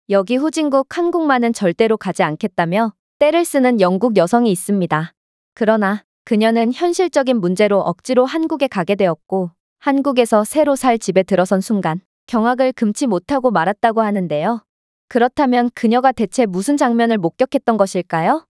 여기 후진국 한국만은 절대로 가지 않겠다며 떼를 쓰는 영국 여성이 있습니다. 그러나 그녀는 현실적인 문제로 억지로 한국에 가게 되었고 한국에서 새로 살 집에 들어선 순간 경악을 금치 못하고 말았다고 하는데요. 그렇다면 그녀가 대체 무슨 장면을 목격했던 것일까요?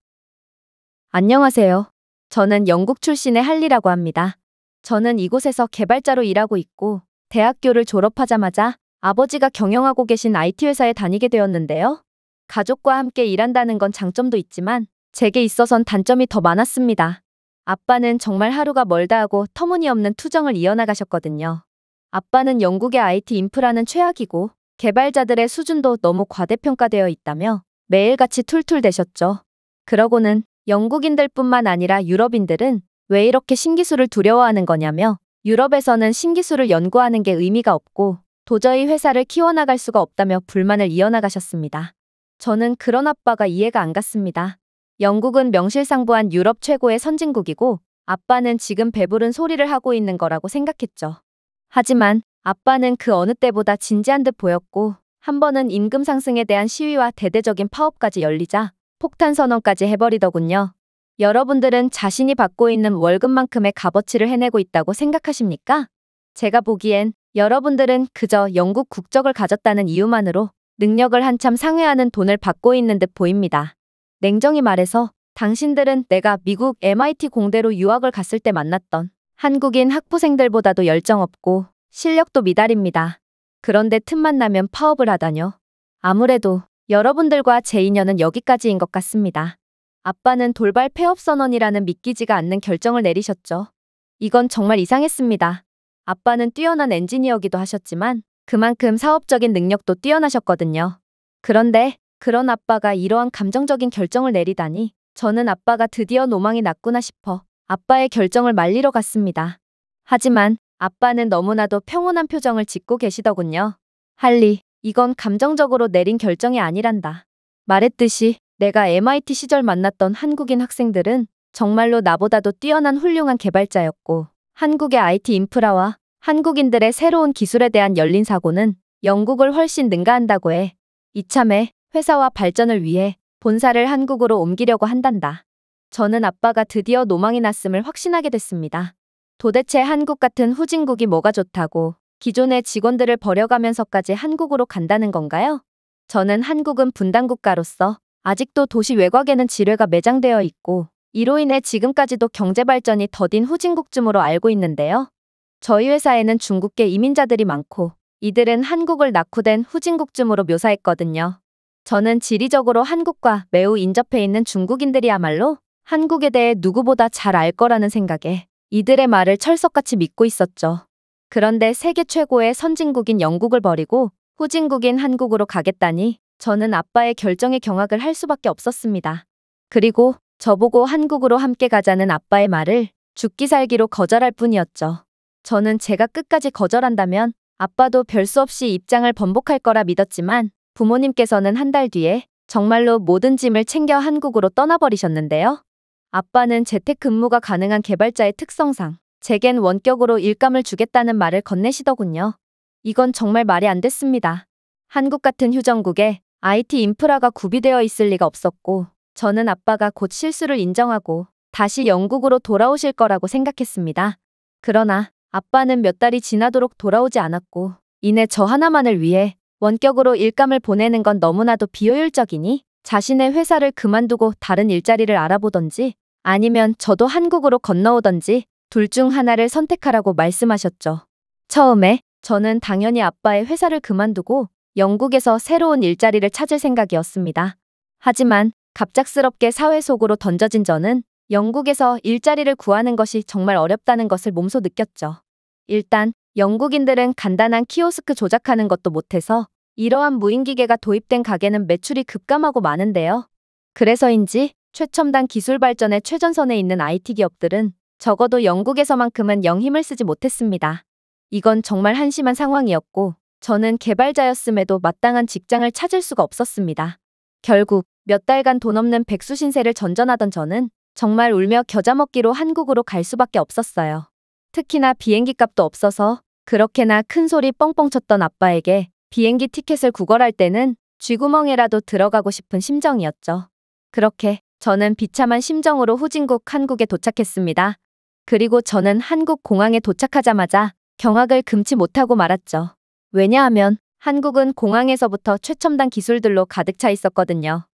안녕하세요. 저는 영국 출신의 할리라고 합니다. 저는 이곳에서 개발자로 일하고 있고 대학교를 졸업하자마자 아버지가 경영하고 계신 IT 회사에 다니게 되었는데요. 가족과 함께 일한다는 건 장점도 있지만 제게 있어선 단점이 더 많았습니다. 아빠는 정말 하루가 멀다 하고 터무니없는 투정을 이어나가셨거든요. 아빠는 영국의 IT 인프라는 최악이고 개발자들의 수준도 너무 과대평가되어 있다며 매일같이 툴툴대셨죠. 그러고는 영국인들뿐만 아니라 유럽인들은 왜 이렇게 신기술을 두려워하는 거냐며 유럽에서는 신기술을 연구하는 게 의미가 없고 도저히 회사를 키워나갈 수가 없다며 불만을 이어나가셨습니다. 저는 그런 아빠가 이해가 안 갔습니다. 영국은 명실상부한 유럽 최고의 선진국이고 아빠는 지금 배부른 소리를 하고 있는 거라고 생각했죠. 하지만 아빠는 그 어느 때보다 진지한 듯 보였고 한 번은 임금 상승에 대한 시위와 대대적인 파업까지 열리자 폭탄 선언까지 해버리더군요. 여러분들은 자신이 받고 있는 월급만큼의 값어치를 해내고 있다고 생각하십니까? 제가 보기엔 여러분들은 그저 영국 국적을 가졌다는 이유만으로 능력을 한참 상회하는 돈을 받고 있는 듯 보입니다. 냉정히 말해서 당신들은 내가 미국 MIT 공대로 유학을 갔을 때 만났던 한국인 학부생들보다도 열정 없고 실력도 미달입니다. 그런데 틈만 나면 파업을 하다뇨. 아무래도 여러분들과 제 인연은 여기까지인 것 같습니다. 아빠는 돌발 폐업 선언이라는 믿기지가 않는 결정을 내리셨죠. 이건 정말 이상했습니다. 아빠는 뛰어난 엔지니어기도 하셨지만 그만큼 사업적인 능력도 뛰어나셨거든요. 그런데 그런 아빠가 이러한 감정적인 결정을 내리다니 저는 아빠가 드디어 노망이 났구나 싶어 아빠의 결정을 말리러 갔습니다. 하지만 아빠는 너무나도 평온한 표정을 짓고 계시더군요. 할리, 이건 감정적으로 내린 결정이 아니란다. 말했듯이 내가 MIT 시절 만났던 한국인 학생들은 정말로 나보다도 뛰어난 훌륭한 개발자였고 한국의 IT 인프라와 한국인들의 새로운 기술에 대한 열린 사고는 영국을 훨씬 능가한다고 해. 이참에 회사와 발전을 위해 본사를 한국으로 옮기려고 한단다. 저는 아빠가 드디어 노망이 났음을 확신하게 됐습니다. 도대체 한국 같은 후진국이 뭐가 좋다고 기존의 직원들을 버려가면서까지 한국으로 간다는 건가요? 저는 한국은 분단국가로서 아직도 도시 외곽에는 지뢰가 매장되어 있고 이로 인해 지금까지도 경제 발전이 더딘 후진국쯤으로 알고 있는데요. 저희 회사에는 중국계 이민자들이 많고 이들은 한국을 낙후된 후진국쯤으로 묘사했거든요. 저는 지리적으로 한국과 매우 인접해 있는 중국인들이야말로 한국에 대해 누구보다 잘 알 거라는 생각에 이들의 말을 철석같이 믿고 있었죠. 그런데 세계 최고의 선진국인 영국을 버리고 후진국인 한국으로 가겠다니 저는 아빠의 결정에 경악을 할 수밖에 없었습니다. 그리고 저보고 한국으로 함께 가자는 아빠의 말을 죽기 살기로 거절할 뿐이었죠. 저는 제가 끝까지 거절한다면 아빠도 별 수 없이 입장을 번복할 거라 믿었지만 부모님께서는 한 달 뒤에 정말로 모든 짐을 챙겨 한국으로 떠나버리셨는데요. 아빠는 재택근무가 가능한 개발자의 특성상 제겐 원격으로 일감을 주겠다는 말을 건네시더군요. 이건 정말 말이 안 됐습니다. 한국 같은 휴전국에 IT 인프라가 구비되어 있을 리가 없었고 저는 아빠가 곧 실수를 인정하고 다시 영국으로 돌아오실 거라고 생각했습니다. 그러나 아빠는 몇 달이 지나도록 돌아오지 않았고 이내 저 하나만을 위해 원격으로 일감을 보내는 건 너무나도 비효율적이니 자신의 회사를 그만두고 다른 일자리를 알아보던지 아니면 저도 한국으로 건너오던지 둘 중 하나를 선택하라고 말씀하셨죠. 처음에 저는 당연히 아빠의 회사를 그만두고 영국에서 새로운 일자리를 찾을 생각이었습니다. 하지만 갑작스럽게 사회 속으로 던져진 저는 영국에서 일자리를 구하는 것이 정말 어렵다는 것을 몸소 느꼈죠. 일단 영국인들은 간단한 키오스크 조작하는 것도 못해서 이러한 무인기계가 도입된 가게는 매출이 급감하고 많은데요. 그래서인지 최첨단 기술 발전의 최전선에 있는 IT 기업들은 적어도 영국에서만큼은 영 힘을 쓰지 못했습니다. 이건 정말 한심한 상황이었고 저는 개발자였음에도 마땅한 직장을 찾을 수가 없었습니다. 결국 몇 달간 돈 없는 백수 신세를 전전하던 저는 정말 울며 겨자 먹기로 한국으로 갈 수밖에 없었어요. 특히나 비행기 값도 없어서 그렇게나 큰 소리 뻥뻥 쳤던 아빠에게 비행기 티켓을 구걸할 때는 쥐구멍에라도 들어가고 싶은 심정이었죠. 그렇게 저는 비참한 심정으로 후진국 한국에 도착했습니다. 그리고 저는 한국 공항에 도착하자마자 경악을 금치 못하고 말았죠. 왜냐하면 한국은 공항에서부터 최첨단 기술들로 가득 차 있었거든요.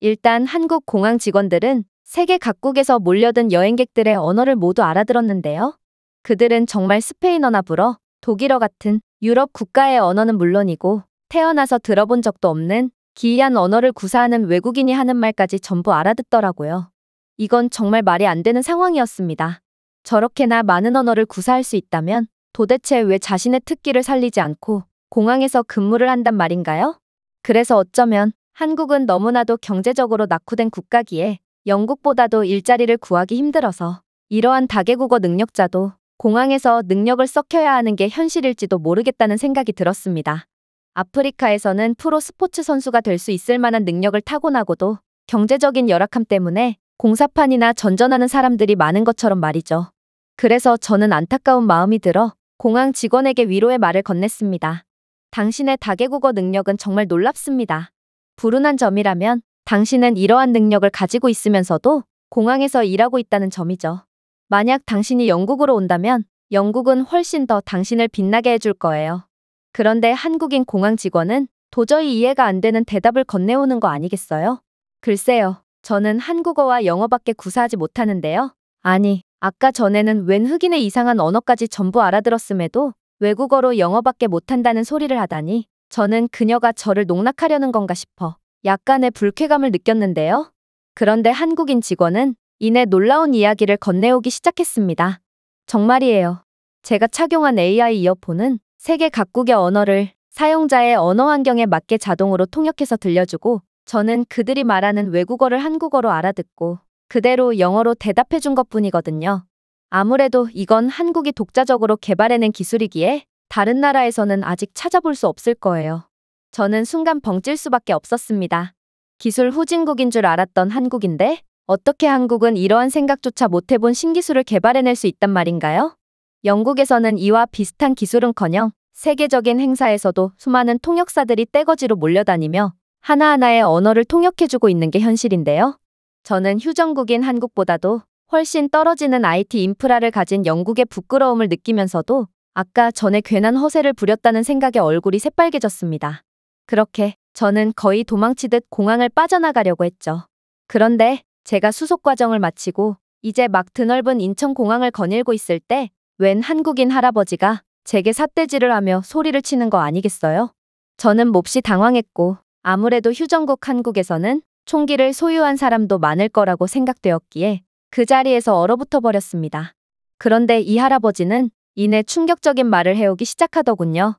일단 한국 공항 직원들은 세계 각국에서 몰려든 여행객들의 언어를 모두 알아들었는데요. 그들은 정말 스페인어나 불어, 독일어 같은 유럽 국가의 언어는 물론이고 태어나서 들어본 적도 없는 기이한 언어를 구사하는 외국인이 하는 말까지 전부 알아듣더라고요. 이건 정말 말이 안 되는 상황이었습니다. 저렇게나 많은 언어를 구사할 수 있다면 도대체 왜 자신의 특기를 살리지 않고 공항에서 근무를 한단 말인가요? 그래서 어쩌면 한국은 너무나도 경제적으로 낙후된 국가기에 영국보다도 일자리를 구하기 힘들어서 이러한 다계국어 능력자도 공항에서 능력을 썩혀야 하는 게 현실일지도 모르겠다는 생각이 들었습니다. 아프리카에서는 프로 스포츠 선수가 될 수 있을 만한 능력을 타고나고도 경제적인 열악함 때문에 공사판이나 전전하는 사람들이 많은 것처럼 말이죠. 그래서 저는 안타까운 마음이 들어 공항 직원에게 위로의 말을 건넸습니다. 당신의 다계국어 능력은 정말 놀랍습니다. 불운한 점이라면 당신은 이러한 능력을 가지고 있으면서도 공항에서 일하고 있다는 점이죠. 만약 당신이 영국으로 온다면 영국은 훨씬 더 당신을 빛나게 해줄 거예요. 그런데 한국인 공항 직원은 도저히 이해가 안 되는 대답을 건네오는 거 아니겠어요? 글쎄요, 저는 한국어와 영어밖에 구사하지 못하는데요. 아니, 아까 전에는 웬 흑인의 이상한 언어까지 전부 알아들었음에도 외국어로 영어밖에 못한다는 소리를 하다니 저는 그녀가 저를 농락하려는 건가 싶어 약간의 불쾌감을 느꼈는데요. 그런데 한국인 직원은 이내 놀라운 이야기를 건네오기 시작했습니다. 정말이에요. 제가 착용한 AI 이어폰은 세계 각국의 언어를 사용자의 언어 환경에 맞게 자동으로 통역해서 들려주고 저는 그들이 말하는 외국어를 한국어로 알아듣고 그대로 영어로 대답해준 것뿐이거든요. 아무래도 이건 한국이 독자적으로 개발해낸 기술이기에 다른 나라에서는 아직 찾아볼 수 없을 거예요. 저는 순간 벙찔 수밖에 없었습니다. 기술 후진국인 줄 알았던 한국인데 어떻게 한국은 이러한 생각조차 못해본 신기술을 개발해낼 수 있단 말인가요? 영국에서는 이와 비슷한 기술은커녕 세계적인 행사에서도 수많은 통역사들이 떼거지로 몰려다니며 하나하나의 언어를 통역해주고 있는 게 현실인데요. 저는 휴전국인 한국보다도 훨씬 떨어지는 IT 인프라를 가진 영국의 부끄러움을 느끼면서도 아까 전에 괜한 허세를 부렸다는 생각에 얼굴이 새빨개졌습니다. 그렇게 저는 거의 도망치듯 공항을 빠져나가려고 했죠. 그런데 제가 수속 과정을 마치고 이제 막 드넓은 인천공항을 거닐고 있을 때 웬 한국인 할아버지가 제게 삿대질을 하며 소리를 치는 거 아니겠어요? 저는 몹시 당황했고 아무래도 휴전국 한국에서는 총기를 소유한 사람도 많을 거라고 생각되었기에 그 자리에서 얼어붙어 버렸습니다. 그런데 이 할아버지는 이내 충격적인 말을 해오기 시작하더군요.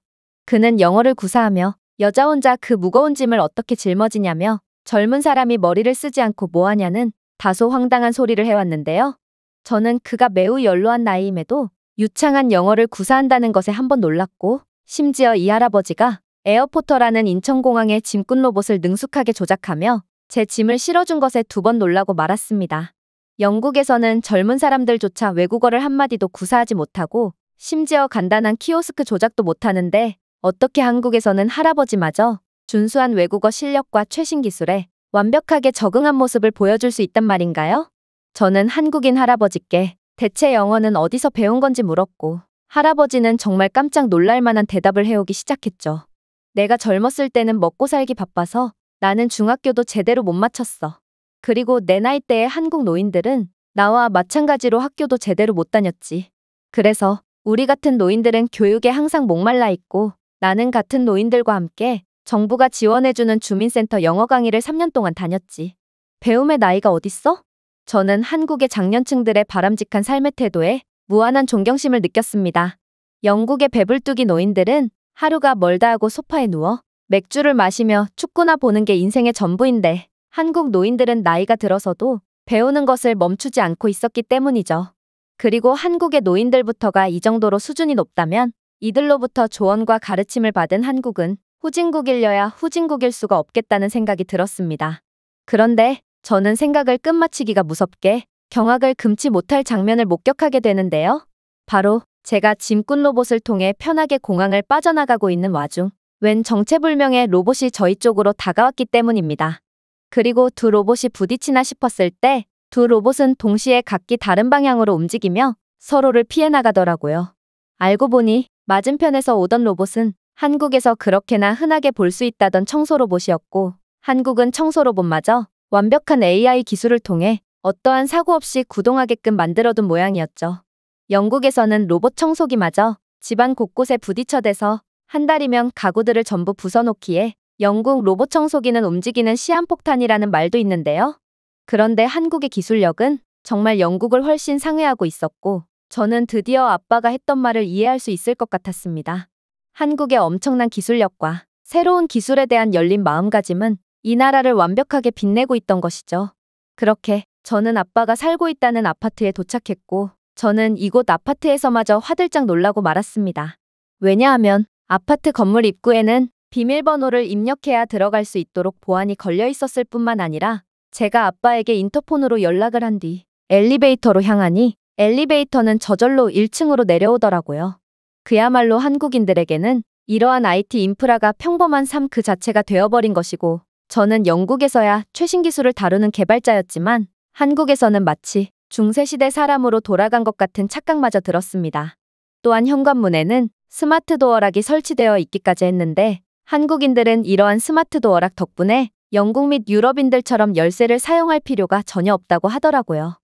그는 영어를 구사하며 여자 혼자 그 무거운 짐을 어떻게 짊어지냐며 젊은 사람이 머리를 쓰지 않고 뭐하냐는 다소 황당한 소리를 해왔는데요. 저는 그가 매우 연로한 나이임에도 유창한 영어를 구사한다는 것에 한번 놀랐고 심지어 이 할아버지가 에어포터라는 인천공항의 짐꾼 로봇을 능숙하게 조작하며 제 짐을 실어준 것에 두 번 놀라고 말았습니다. 영국에서는 젊은 사람들조차 외국어를 한마디도 구사하지 못하고 심지어 간단한 키오스크 조작도 못하는데 어떻게 한국에서는 할아버지마저 준수한 외국어 실력과 최신 기술에 완벽하게 적응한 모습을 보여줄 수 있단 말인가요? 저는 한국인 할아버지께 대체 영어는 어디서 배운 건지 물었고 할아버지는 정말 깜짝 놀랄 만한 대답을 해오기 시작했죠. 내가 젊었을 때는 먹고 살기 바빠서 나는 중학교도 제대로 못 마쳤어. 그리고 내 나이대의 한국 노인들은 나와 마찬가지로 학교도 제대로 못 다녔지. 그래서 우리 같은 노인들은 교육에 항상 목말라 있고 나는 같은 노인들과 함께 정부가 지원해주는 주민센터 영어 강의를 3년 동안 다녔지. 배움의 나이가 어딨어? 저는 한국의 장년층들의 바람직한 삶의 태도에 무한한 존경심을 느꼈습니다. 영국의 배불뚝이 노인들은 하루가 멀다 하고 소파에 누워 맥주를 마시며 축구나 보는 게 인생의 전부인데 한국 노인들은 나이가 들어서도 배우는 것을 멈추지 않고 있었기 때문이죠. 그리고 한국의 노인들부터가 이 정도로 수준이 높다면 이들로부터 조언과 가르침을 받은 한국은 후진국일려야 후진국일 수가 없겠다는 생각이 들었습니다. 그런데 저는 생각을 끝마치기가 무섭게 경악을 금치 못할 장면을 목격하게 되는데요. 바로 제가 짐꾼 로봇을 통해 편하게 공항을 빠져나가고 있는 와중 웬 정체불명의 로봇이 저희 쪽으로 다가왔기 때문입니다. 그리고 두 로봇이 부딪히나 싶었을 때 두 로봇은 동시에 각기 다른 방향으로 움직이며 서로를 피해 나가더라고요. 알고 보니 맞은편에서 오던 로봇은 한국에서 그렇게나 흔하게 볼 수 있다던 청소 로봇이었고, 한국은 청소 로봇마저 완벽한 AI 기술을 통해 어떠한 사고 없이 구동하게끔 만들어둔 모양이었죠. 영국에서는 로봇 청소기마저 집안 곳곳에 부딪혀대서 한 달이면 가구들을 전부 부숴놓기에 영국 로봇 청소기는 움직이는 시한폭탄이라는 말도 있는데요. 그런데 한국의 기술력은 정말 영국을 훨씬 상회하고 있었고, 저는 드디어 아빠가 했던 말을 이해할 수 있을 것 같았습니다. 한국의 엄청난 기술력과 새로운 기술에 대한 열린 마음가짐은 이 나라를 완벽하게 빛내고 있던 것이죠. 그렇게 저는 아빠가 살고 있다는 아파트에 도착했고, 저는 이곳 아파트에서마저 화들짝 놀라고 말았습니다. 왜냐하면 아파트 건물 입구에는 비밀번호를 입력해야 들어갈 수 있도록 보안이 걸려 있었을 뿐만 아니라, 제가 아빠에게 인터폰으로 연락을 한 뒤 엘리베이터로 향하니 엘리베이터는 저절로 1층으로 내려오더라고요. 그야말로 한국인들에게는 이러한 IT 인프라가 평범한 삶 그 자체가 되어버린 것이고, 저는 영국에서야 최신 기술을 다루는 개발자였지만 한국에서는 마치 중세시대 사람으로 돌아간 것 같은 착각마저 들었습니다. 또한 현관문에는 스마트 도어락이 설치되어 있기까지 했는데, 한국인들은 이러한 스마트 도어락 덕분에 영국 및 유럽인들처럼 열쇠를 사용할 필요가 전혀 없다고 하더라고요.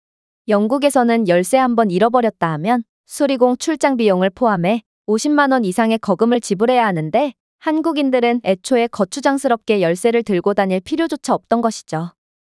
영국에서는 열쇠 한번 잃어버렸다 하면 수리공 출장 비용을 포함해 50만 원 이상의 거금을 지불해야 하는데, 한국인들은 애초에 거추장스럽게 열쇠를 들고 다닐 필요조차 없던 것이죠.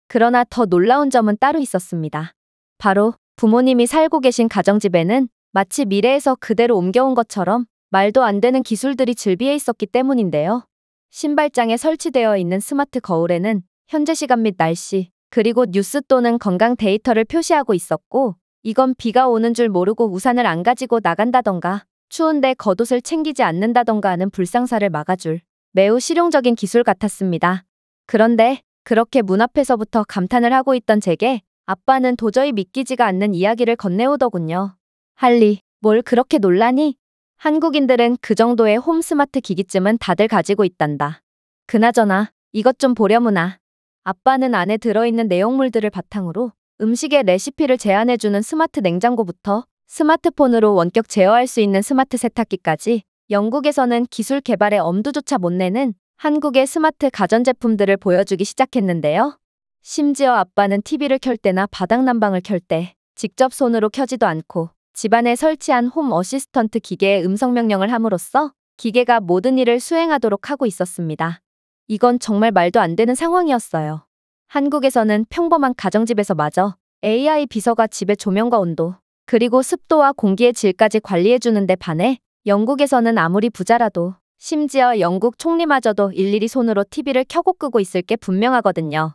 그러나 더 놀라운 점은 따로 있었습니다. 바로 부모님이 살고 계신 가정집에는 마치 미래에서 그대로 옮겨온 것처럼 말도 안 되는 기술들이 즐비해 있었기 때문인데요. 신발장에 설치되어 있는 스마트 거울에는 현재 시간 및 날씨, 그리고 뉴스 또는 건강 데이터를 표시하고 있었고, 이건 비가 오는 줄 모르고 우산을 안 가지고 나간다던가 추운데 겉옷을 챙기지 않는다던가 하는 불상사를 막아줄 매우 실용적인 기술 같았습니다. 그런데 그렇게 문 앞에서부터 감탄을 하고 있던 제게 아빠는 도저히 믿기지가 않는 이야기를 건네오더군요. 할리, 뭘 그렇게 놀라니? 한국인들은 그 정도의 홈 스마트 기기쯤은 다들 가지고 있단다. 그나저나 이것 좀 보려무나. 아빠는 안에 들어있는 내용물들을 바탕으로 음식의 레시피를 제안해주는 스마트 냉장고부터 스마트폰으로 원격 제어할 수 있는 스마트 세탁기까지 영국에서는 기술 개발의 엄두조차 못 내는 한국의 스마트 가전제품들을 보여주기 시작했는데요. 심지어 아빠는 TV를 켤 때나 바닥난방을 켤 때 직접 손으로 켜지도 않고 집안에 설치한 홈 어시스턴트 기계에 음성 명령을 함으로써 기계가 모든 일을 수행하도록 하고 있었습니다. 이건 정말 말도 안 되는 상황이었어요. 한국에서는 평범한 가정집에서마저 AI 비서가 집의 조명과 온도, 그리고 습도와 공기의 질까지 관리해주는데 반해 영국에서는 아무리 부자라도 심지어 영국 총리마저도 일일이 손으로 TV를 켜고 끄고 있을 게 분명하거든요.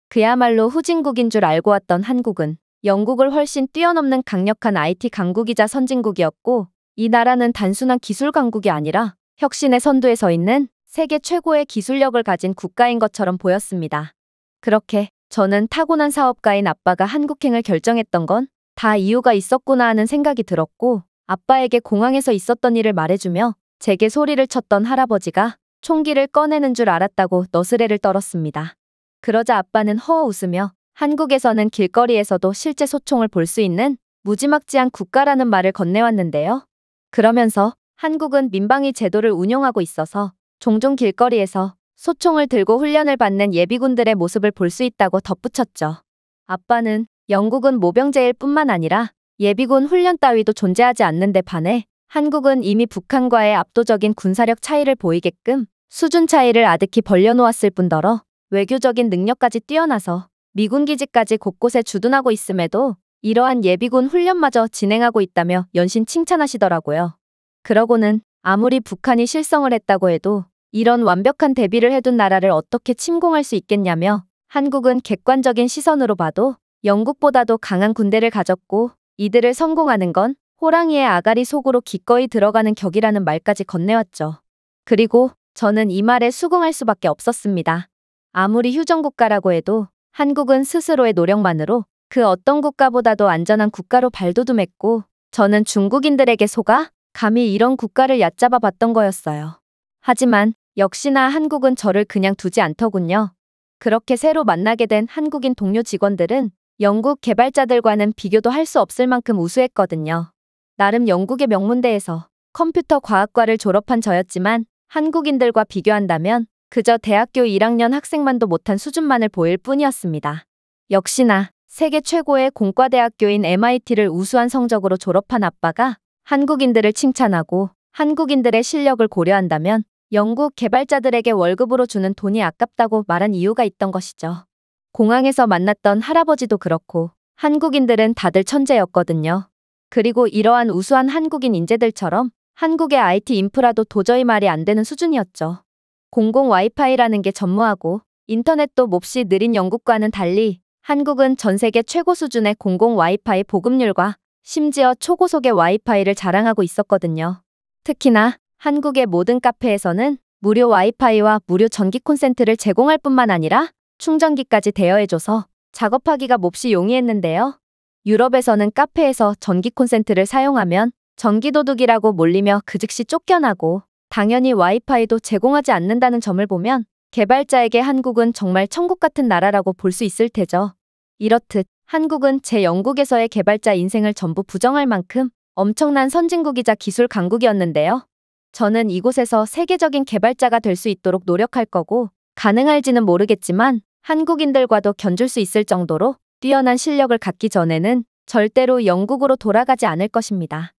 그야말로 후진국인 줄 알고 왔던 한국은 영국을 훨씬 뛰어넘는 강력한 IT 강국이자 선진국이었고, 이 나라는 단순한 기술 강국이 아니라 혁신의 선두에 서 있는 세계 최고의 기술력을 가진 국가인 것처럼 보였습니다. 그렇게 저는 타고난 사업가인 아빠가 한국행을 결정했던 건 다 이유가 있었구나 하는 생각이 들었고, 아빠에게 공항에서 있었던 일을 말해주며 제게 소리를 쳤던 할아버지가 총기를 꺼내는 줄 알았다고 너스레를 떨었습니다. 그러자 아빠는 허어 웃으며 한국에서는 길거리에서도 실제 소총을 볼 수 있는 무지막지한 국가라는 말을 건네왔는데요. 그러면서 한국은 민방위 제도를 운용하고 있어서 종종 길거리에서 소총을 들고 훈련을 받는 예비군들의 모습을 볼 수 있다고 덧붙였죠. 아빠는 영국은 모병제일 뿐만 아니라 예비군 훈련 따위도 존재하지 않는데 반해 한국은 이미 북한과의 압도적인 군사력 차이를 보이게끔 수준 차이를 아득히 벌려놓았을 뿐더러 외교적인 능력까지 뛰어나서 미군 기지까지 곳곳에 주둔하고 있음에도 이러한 예비군 훈련마저 진행하고 있다며 연신 칭찬하시더라고요. 그러고는 아무리 북한이 실성을 했다고 해도 이런 완벽한 대비를 해둔 나라를 어떻게 침공할 수 있겠냐며 한국은 객관적인 시선으로 봐도 영국보다도 강한 군대를 가졌고 이들을 성공하는 건 호랑이의 아가리 속으로 기꺼이 들어가는 격이라는 말까지 건네왔죠. 그리고 저는 이 말에 수긍할 수밖에 없었습니다. 아무리 휴전국가라고 해도 한국은 스스로의 노력만으로 그 어떤 국가보다도 안전한 국가로 발돋움했고, 저는 중국인들에게 속아 감히 이런 국가를 얕잡아 봤던 거였어요. 하지만 역시나 한국은 저를 그냥 두지 않더군요. 그렇게 새로 만나게 된 한국인 동료 직원들은 영국 개발자들과는 비교도 할 수 없을 만큼 우수했거든요. 나름 영국의 명문대에서 컴퓨터 과학과를 졸업한 저였지만 한국인들과 비교한다면 그저 대학교 1학년 학생만도 못한 수준만을 보일 뿐이었습니다. 역시나 세계 최고의 공과대학교인 MIT를 우수한 성적으로 졸업한 아빠가 한국인들을 칭찬하고 한국인들의 실력을 고려한다면 영국 개발자들에게 월급으로 주는 돈이 아깝다고 말한 이유가 있던 것이죠. 공항에서 만났던 할아버지도 그렇고 한국인들은 다들 천재였거든요. 그리고 이러한 우수한 한국인 인재들처럼 한국의 IT 인프라도 도저히 말이 안 되는 수준이었죠. 공공 와이파이라는 게 전무하고 인터넷도 몹시 느린 영국과는 달리 한국은 전 세계 최고 수준의 공공 와이파이 보급률과 심지어 초고속의 와이파이를 자랑하고 있었거든요. 특히나 한국의 모든 카페에서는 무료 와이파이와 무료 전기 콘센트를 제공할 뿐만 아니라 충전기까지 대여해줘서 작업하기가 몹시 용이했는데요. 유럽에서는 카페에서 전기 콘센트를 사용하면 전기도둑이라고 몰리며 그 즉시 쫓겨나고 당연히 와이파이도 제공하지 않는다는 점을 보면 개발자에게 한국은 정말 천국 같은 나라라고 볼 수 있을 테죠. 이렇듯 한국은 제 영국에서의 개발자 인생을 전부 부정할 만큼 엄청난 선진국이자 기술 강국이었는데요. 저는 이곳에서 세계적인 개발자가 될 수 있도록 노력할 거고 가능할지는 모르겠지만 한국인들과도 견줄 수 있을 정도로 뛰어난 실력을 갖기 전에는 절대로 영국으로 돌아가지 않을 것입니다.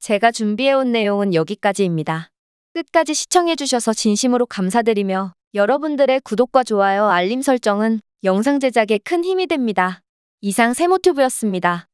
제가 준비해온 내용은 여기까지입니다. 끝까지 시청해주셔서 진심으로 감사드리며 여러분들의 구독과 좋아요, 알림 설정은 영상 제작에 큰 힘이 됩니다. 이상 세모튜브였습니다.